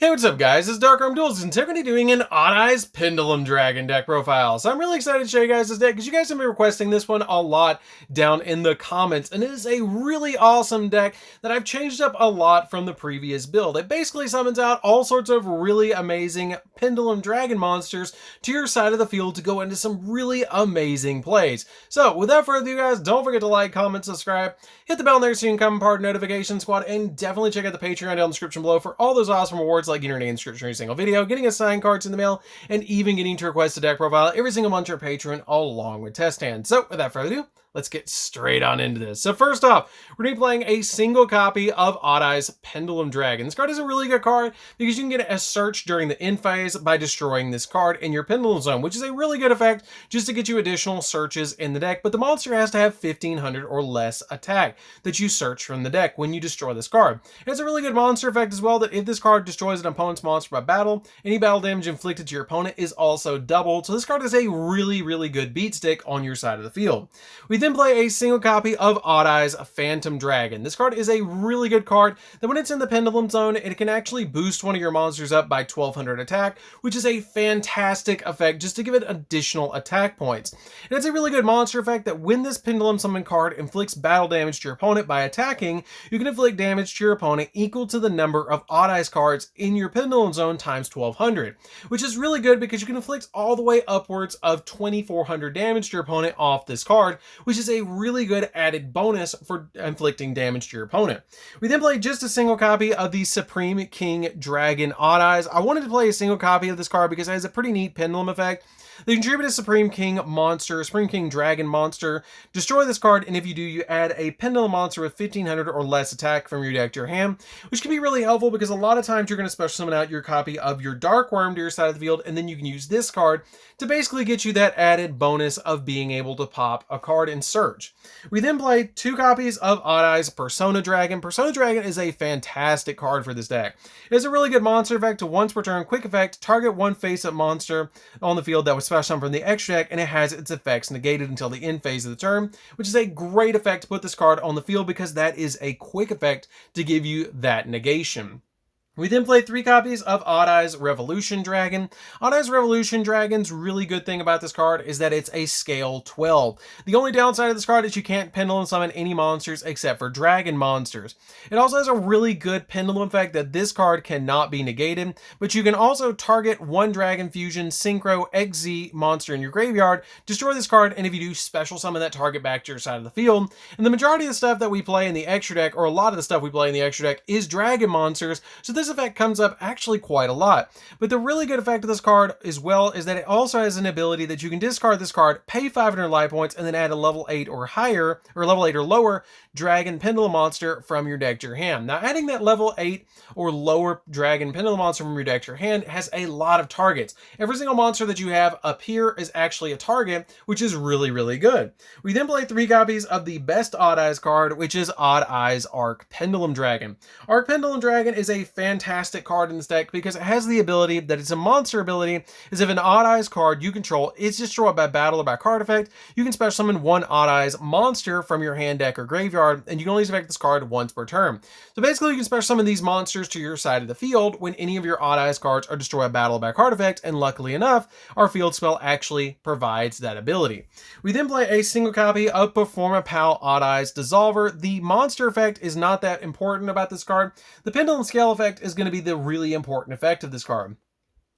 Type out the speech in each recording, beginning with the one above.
Hey, what's up guys, it's DarkArmedDuelist, and today we're going to be doing an Odd Eyes Pendulum Dragon deck profile. So I'm really excited to show you guys this deck, because you guys have been requesting this one a lot down in the comments, and it is a really awesome deck that I've changed up a lot from the previous build. It basically summons out all sorts of really amazing Pendulum Dragon monsters to your side of the field to go into some really amazing plays. So without further ado guys, don't forget to like, comment, subscribe, hit the bell there so you can become part of Notification Squad, and definitely check out the Patreon down in the description below for all those awesome rewards like getting your name description every single video, getting us signed cards in the mail, and even getting to request a deck profile every single month to your Patreon along with test hands. So without further ado, let's get straight on into this. So first off, we're going to be playing a single copy of Odd Eyes Pendulum Dragon. This card is a really good card because you can get a search during the end phase by destroying this card in your Pendulum Zone, which is a really good effect just to get you additional searches in the deck, but the monster has to have 1500 or less attack that you search from the deck when you destroy this card. It has a really good monster effect as well, that if this card destroys an opponent's monster by battle, any battle damage inflicted to your opponent is also doubled, so this card is a really good beat stick on your side of the field. We then play a single copy of Odd Eyes Phantom Dragon. This card is a really good card that when it's in the Pendulum Zone, it can actually boost one of your monsters up by 1200 attack, which is a fantastic effect just to give it additional attack points. And it's a really good monster effect that when this Pendulum Summon card inflicts battle damage to your opponent by attacking, you can inflict damage to your opponent equal to the number of Odd Eyes cards in your Pendulum Zone times 1200, which is really good because you can inflict all the way upwards of 2400 damage to your opponent off this card, which is a really good added bonus for inflicting damage to your opponent. We then play just a single copy of the Supreme King Dragon Odd Eyes. I wanted to play a single copy of this card because it has a pretty neat pendulum effect. They contribute a Supreme King monster, Supreme King Dragon monster. Destroy this card, and if you do, you add a Pendulum monster with 1500 or less attack from your deck to your hand, which can be really helpful because a lot of times you're going to special summon out your copy of your Dark Worm to your side of the field, and then you can use this card to basically get you that added bonus of being able to pop a card and search. We then play two copies of Odd Eyes Persona Dragon. Persona Dragon is a fantastic card for this deck. It has a really good monster effect to once per turn, quick effect, target one face-up monster on the field that was special summoned from the extra deck, and it has its effects negated until the end phase of the turn, which is a great effect to put this card on the field because that is a quick effect to give you that negation. We then play three copies of Odd Eyes Revolution Dragon. Odd Eyes Revolution Dragon's really good thing about this card is that it's a scale 12. The only downside of this card is you can't Pendulum Summon any monsters except for Dragon monsters. It also has a really good Pendulum effect that this card cannot be negated, but you can also target one Dragon Fusion Synchro XZ monster in your graveyard, destroy this card, and if you do, special summon that target back to your side of the field. And the majority of the stuff that we play in the extra deck, or a lot of the stuff we play in the extra deck, is Dragon monsters, so this effect comes up actually quite a lot. But the really good effect of this card as well is that it also has an ability that you can discard this card, pay 500 life points, and then add a level 8 or higher, or level 8 or lower Dragon Pendulum monster from your deck to your hand. Now adding that level 8 or lower Dragon Pendulum monster from your deck to your hand has a lot of targets. Every single monster that you have up here is actually a target, which is really good. We then play three copies of the best Odd Eyes card, which is Odd Eyes Arc Pendulum Dragon. Arc Pendulum Dragon is a fantastic card in this deck because it has the ability that it's a monster ability, is if an Odd Eyes card you control is destroyed by battle or by card effect, you can special summon one Odd Eyes monster from your hand, deck, or graveyard, and you can only effect this card once per turn. So basically you can special summon these monsters to your side of the field when any of your Odd Eyes cards are destroyed by battle or by card effect, and luckily enough, our field spell actually provides that ability. We then play a single copy of Performapal Odd Eyes Dissolver. The monster effect is not that important about this card. The Pendulum Scale effect is going to be the really important effect of this card.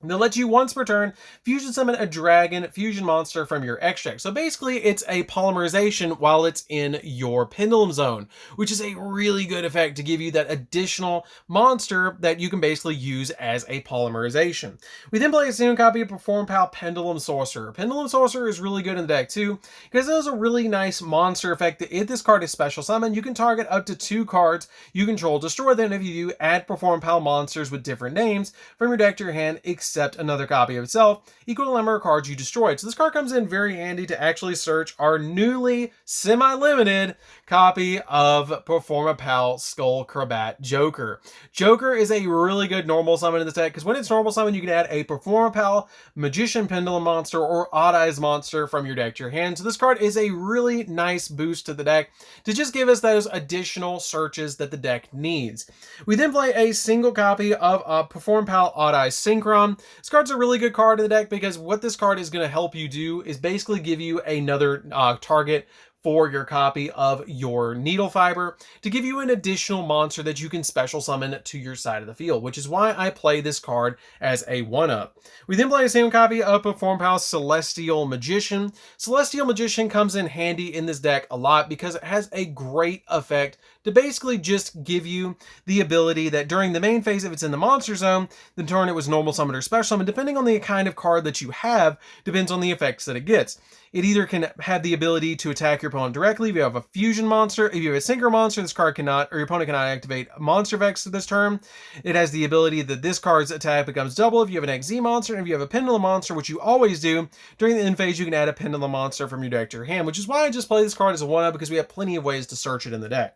They'll let you once per turn fusion summon a dragon fusion monster from your extra deck. So basically it's a polymerization while it's in your Pendulum Zone, which is a really good effect to give you that additional monster that you can basically use as a polymerization. We then play a single copy of Performapal Pendulum Sorcerer. Pendulum Sorcerer is really good in the deck too because it has a really nice monster effect that if this card is special summoned, you can target up to 2 cards you control, destroy them. If you do, add Performapal monsters with different names from your deck to your hand, except another copy of itself, equal to the number of cards you destroyed. So this card comes in very handy to actually search our newly semi-limited copy of Performapal Skullcrabat Joker. Joker is a really good normal summon in this deck because when it's normal summon, you can add a Performapal, Magician Pendulum monster, or Odd Eyes monster from your deck to your hand. So this card is a really nice boost to the deck to just give us those additional searches that the deck needs. We then play a single copy of Performapal Odd Eyes Synchron. This card's a really good card in the deck because what this card is going to help you do is basically give you another target for your copy of your Needle Fiber to give you an additional monster that you can special summon to your side of the field, which is why I play this card as a 1-up. We then play the same copy of Performapal Celestial Magician. Celestial Magician comes in handy in this deck a lot because it has a great effect to basically just give you the ability that during the main phase, if it's in the monster zone, the turn it was normal summon or special summon, depending on the kind of card that you have, depends on the effects that it gets. It either can have the ability to attack your opponent directly if you have a fusion monster. If you have a synchro monster, this card cannot, or your opponent cannot activate monster effects this turn. It has the ability that this card's attack becomes double if you have an XZ monster, and if you have a Pendulum monster, which you always do, during the end phase you can add a Pendulum monster from your deck to your hand, which is why I just play this card as a 1-up because we have plenty of ways to search it in the deck.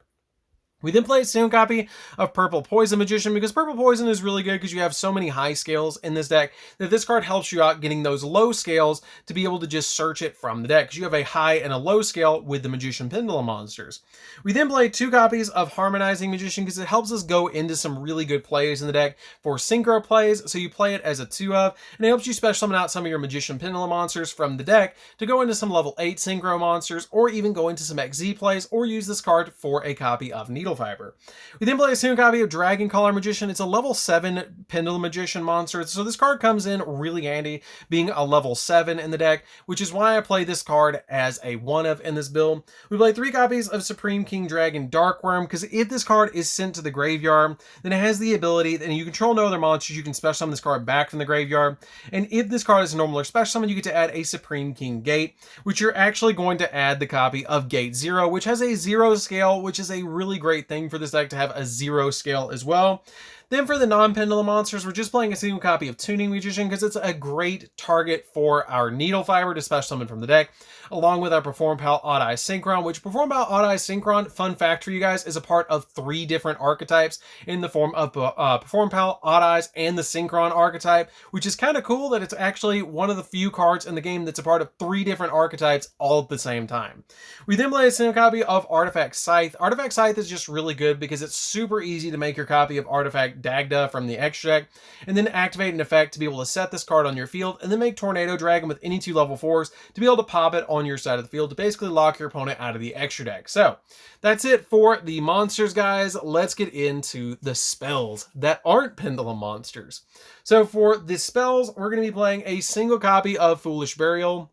We then play a single copy of Purple Poison Magician because Purple Poison is really good because you have so many high scales in this deck that this card helps you out getting those low scales to be able to just search it from the deck because you have a high and a low scale with the Magician Pendulum monsters. We then play 2 copies of Harmonizing Magician because it helps us go into some really good plays in the deck for synchro plays, so you play it as a 2-of, and it helps you special summon out some of your Magician Pendulum monsters from the deck to go into some level 8 synchro monsters or even go into some XZ plays or use this card for a copy of Needle Fiber. We then play a single copy of Dragon Collar Magician. It's a level 7 Pendulum Magician monster, so this card comes in really handy being a level 7 in the deck, which is why I play this card as a 1-of in this build. We play 3 copies of Supreme King Dragon Darkworm because if this card is sent to the graveyard, then it has the ability, and you control no other monsters, you can special summon this card back from the graveyard, and if this card is a normal or special summon, you get to add a Supreme King Gate, which you're actually going to add the copy of Gate 0, which has a 0 scale, which is a really great thing for this deck to have a 0 scale as well. Then for the non-Pendulum monsters, we're just playing a single copy of Tuning Magician because it's a great target for our Needle Fiber to special summon from the deck, along with our Performapal Odd Eyes Synchron, which Performapal Odd Eyes Synchron, fun fact for you guys, is a part of 3 different archetypes in the form of Performapal, Odd Eyes, and the Synchron archetype, which is kind of cool that it's actually one of the few cards in the game that's a part of 3 different archetypes all at the same time. We then play a single copy of Artifact Scythe. Artifact Scythe is just really good because it's super easy to make your copy of Artifact Dagda from the extra deck, and then activate an effect to be able to set this card on your field, and then make Tornado Dragon with any 2 level 4s to be able to pop it on your side of the field to basically lock your opponent out of the extra deck. So that's it for the monsters, guys. Let's get into the spells that aren't Pendulum monsters. So for the spells, we're going to be playing a single copy of Foolish Burial.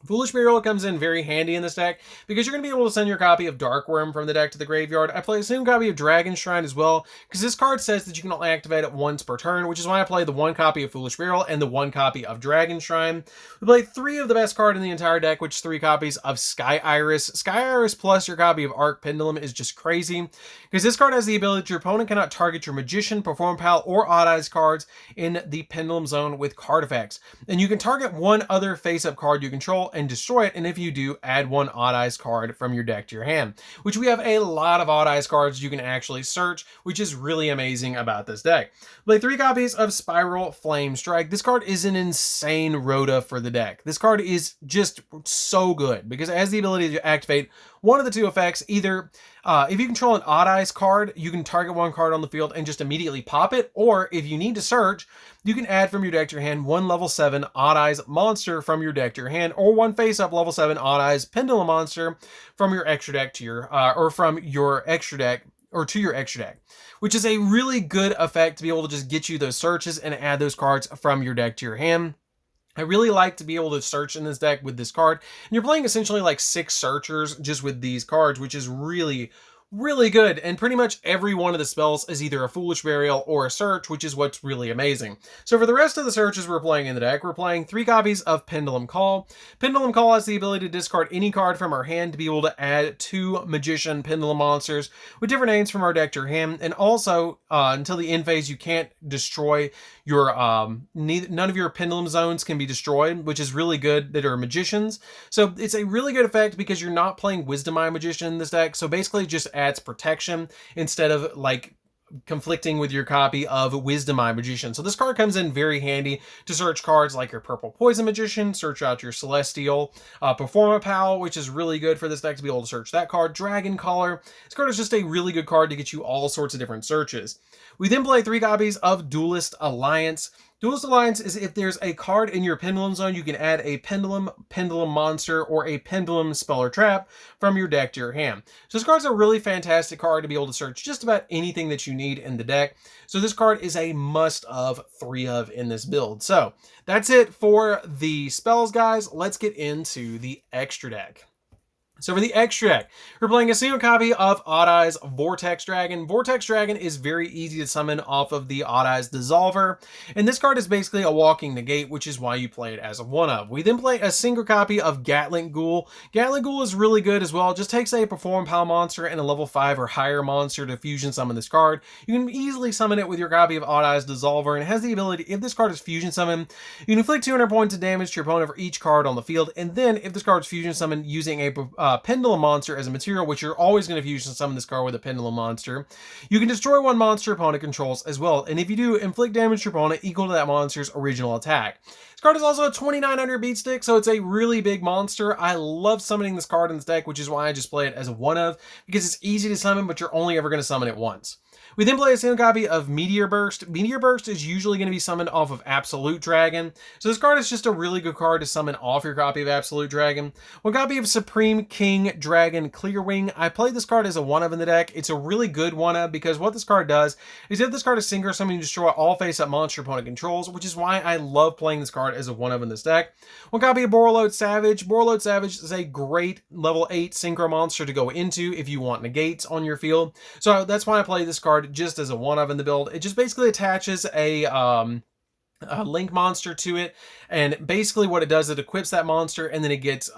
Foolish Burial comes in very handy in this deck because you're going to be able to send your copy of Darkworm from the deck to the graveyard. I play a single copy of Dragon Shrine as well because this card says that you can only activate it once per turn, which is why I play the 1 copy of Foolish Burial and the 1 copy of Dragon Shrine. We play 3 of the best card in the entire deck, which is 3 copies of Sky Iris. Sky Iris plus your copy of Arc Pendulum is just crazy because this card has the ability that your opponent cannot target your Magician, Performapal, or Odd Eyes cards in the Pendulum zone with card effects. And you can target 1 other face-up card you control and destroy it, and if you do, add 1 Odd Eyes card from your deck to your hand, which we have a lot of Odd Eyes cards you can actually search, which is really amazing about this deck. Play 3 copies of Spiral Flame Strike. This card is an insane rota for the deck. This card is just so good because it has the ability to activate one of the 2 effects. Either if you control an Odd Eyes card, you can target 1 card on the field and just immediately pop it, or if you need to search, you can add from your deck to your hand 1 level 7 Odd Eyes monster from your deck to your hand, or 1 face-up level 7 Odd Eyes Pendulum monster from your extra deck to your, or from your extra deck, or to your extra deck, which is a really good effect to be able to just get you those searches and add those cards from your deck to your hand. I really like to be able to search in this deck with this card, and you're playing essentially like 6 searchers just with these cards, which is really really good, and pretty much every one of the spells is either a Foolish Burial or a Search, which is what's really amazing. So for the rest of the searches we're playing in the deck, we're playing 3 copies of Pendulum Call. Pendulum Call has the ability to discard any card from our hand to be able to add 2 Magician Pendulum monsters with different names from our deck to your hand, and also until the end phase you can't destroy your none of your Pendulum zones can be destroyed, which is really good that are Magicians. So it's a really good effect because you're not playing Wisdom Eye Magician in this deck, so basically just adds protection instead of like conflicting with your copy of Wisdom Eye Magician. So this card comes in very handy to search cards like your Purple Poison Magician, search out your Celestial Performa Pal, which is really good for this deck to be able to search that card. Dragon Caller. This card is just a really good card to get you all sorts of different searches. We then play 3 copies of Duelist Alliance. Duelist Alliance is if there's a card in your Pendulum zone, you can add a Pendulum monster, or a Pendulum spell or trap from your deck to your hand. So this card's a really fantastic card to be able to search just about anything that you need in the deck. So this card is a must of 3 of in this build. So that's it for the spells, guys. Let's get into the extra deck. So for the extra deck, we're playing a single copy of Odd Eyes Vortex Dragon. Vortex Dragon is very easy to summon off of the Odd Eyes Dissolver, and this card is basically a walking negate, which is why you play it as a one-of. We then play a single copy of Gatling Ghoul. Gatling Ghoul is really good as well. It just takes a Perform Pal monster and a level 5 or higher monster to fusion summon this card. You can easily summon it with your copy of Odd Eyes Dissolver, and it has the ability, if this card is fusion summoned, you can inflict 200 points of damage to your opponent for each card on the field, and then if this card is fusion summoned using a Pendulum monster as a material, which you're always going to fusion summon this card with a Pendulum monster, you can destroy 1 monster opponent controls as well, and if you do, inflict damage to your opponent equal to that monster's original attack. This card is also a 2900 beat stick, so it's a really big monster. I love summoning this card in this deck, which is why I just play it as a one-of, because it's easy to summon, but you're only ever going to summon it once. We then play a single copy of Meteor Burst. Meteor Burst is usually going to be summoned off of Absolute Dragon. So this card is just a really good card to summon off your copy of Absolute Dragon. 1 copy of Supreme King Dragon Clearwing. I played this card as a one-of in the deck. It's a really good one-of because what this card does is if this card is synchro summon, you destroy all face-up monster opponent controls, which is why I love playing this card as a one-of in this deck. 1 copy of Borreload Savage. Borreload Savage is a great level 8 synchro monster to go into if you want negates on your field. So that's why I play this card just as a one-of in the build. It just basically attaches a link monster to it, and basically what it does, it equips that monster, and then it gets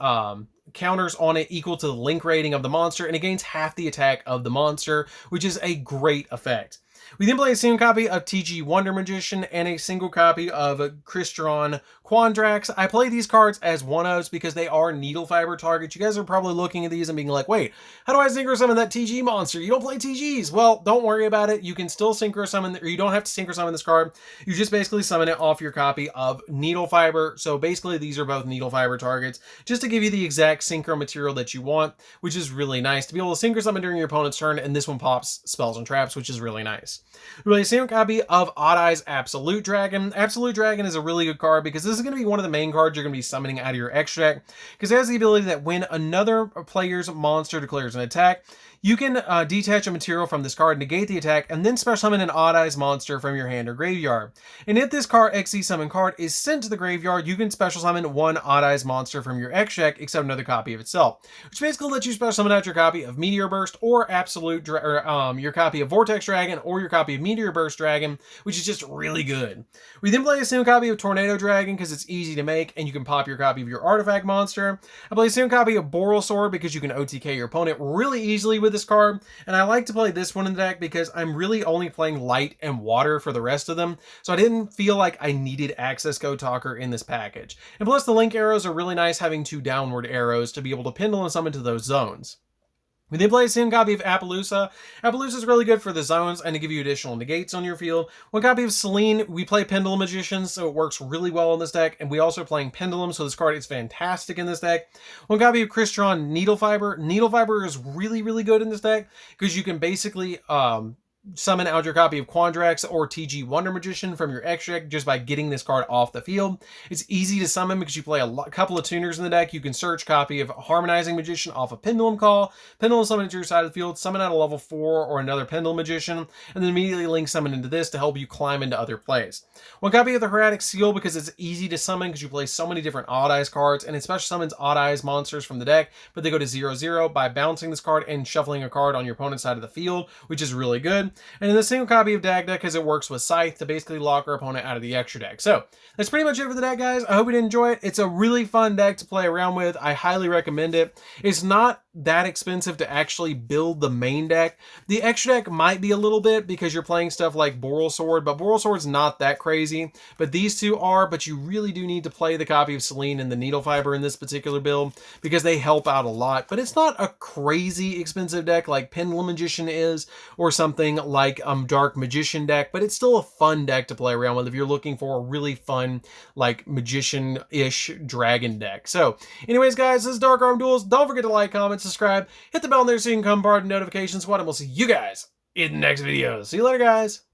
counters on it equal to the link rating of the monster, and it gains half the attack of the monster, which is a great effect. We then play a single copy of TG Wonder Magician and a single copy of Crystron Quandrax. I play these cards as one-ofs because they are needle fiber targets. You guys are probably looking at these and being like, wait, how do I synchro summon that TG monster? You don't play TGs. Well, don't worry about it. You can still synchro summon, or you don't have to synchro summon this card. You just basically summon it off your copy of needle fiber. So basically these are both needle fiber targets just to give you the exact synchro material that you want, which is really nice to be able to synchro summon during your opponent's turn, and this one pops spells and traps, which is really nice. We play a single copy of Odd Eyes Absolute Dragon. Absolute Dragon is a really good card because this is going to be one of the main cards you're going to be summoning out of your extra deck, because it has the ability that when another player's monster declares an attack, you can detach a material from this card, negate the attack, and then special summon an Odd Eyes monster from your hand or graveyard. And if this card XC summon card is sent to the graveyard, you can special summon 1 Odd Eyes monster from your extra deck except another copy of itself, which basically lets you special summon out your copy of Meteor Burst or your copy of Vortex Dragon or your copy of Meteor Burst Dragon, which is just really good. We then play a single copy of Tornado Dragon because it's easy to make and you can pop your copy of your artifact monster. I play a single copy of Boral Sword because you can OTK your opponent really easily with this card, and I like to play this one in the deck because I'm really only playing light and water for the rest of them, so I didn't feel like I needed Access Code Talker in this package. And plus the link arrows are really nice, having 2 downward arrows to be able to pendulum summon to those zones. We then play a single copy of Appaloosa. Appaloosa is really good for the zones and to give you additional negates on your field. 1 copy of Selene. We play Pendulum Magicians, so it works really well in this deck, and we also playing Pendulum, so this card is fantastic in this deck. 1 copy of Crystron Needle Fiber. Needle Fiber is really, really good in this deck because you can basically summon out your copy of Quandrax or TG Wonder Magician from your extra deck just by getting this card off the field. It's easy to summon because you play a couple of tuners in the deck. You can search copy of Harmonizing Magician off a Pendulum call, Pendulum summon it to your side of the field, summon out a level 4 or another Pendulum Magician, and then immediately link summon into this to help you climb into other plays. One copy of the Hieratic Seal because it's easy to summon because you play so many different Odd Eyes cards, and it special summons Odd Eyes monsters from the deck, but they go to 0/0 by bouncing this card and shuffling a card on your opponent's side of the field, which is really good. And then the single copy of Dag Deck because it works with Scythe to basically lock our opponent out of the extra deck. So that's pretty much it for the deck, guys. I hope you did enjoy it. It's a really fun deck to play around with. I highly recommend it. It's not that expensive to actually build the main deck. The extra deck might be a little bit because you're playing stuff like Boral Sword, but Boral Sword's not that crazy. But these two are, but you really do need to play the copy of Selene and the Needle Fiber in this particular build because they help out a lot. But it's not a crazy expensive deck like Pendulum Magician is, or something like Dark Magician deck, but it's still a fun deck to play around with if you're looking for a really fun, like, Magician-ish dragon deck. So, anyways, guys, this is DarkArmedDuelist. Don't forget to like, comment, subscribe, hit the bell there so you can come part of notifications. And we'll see you guys in the next video. See you later, guys.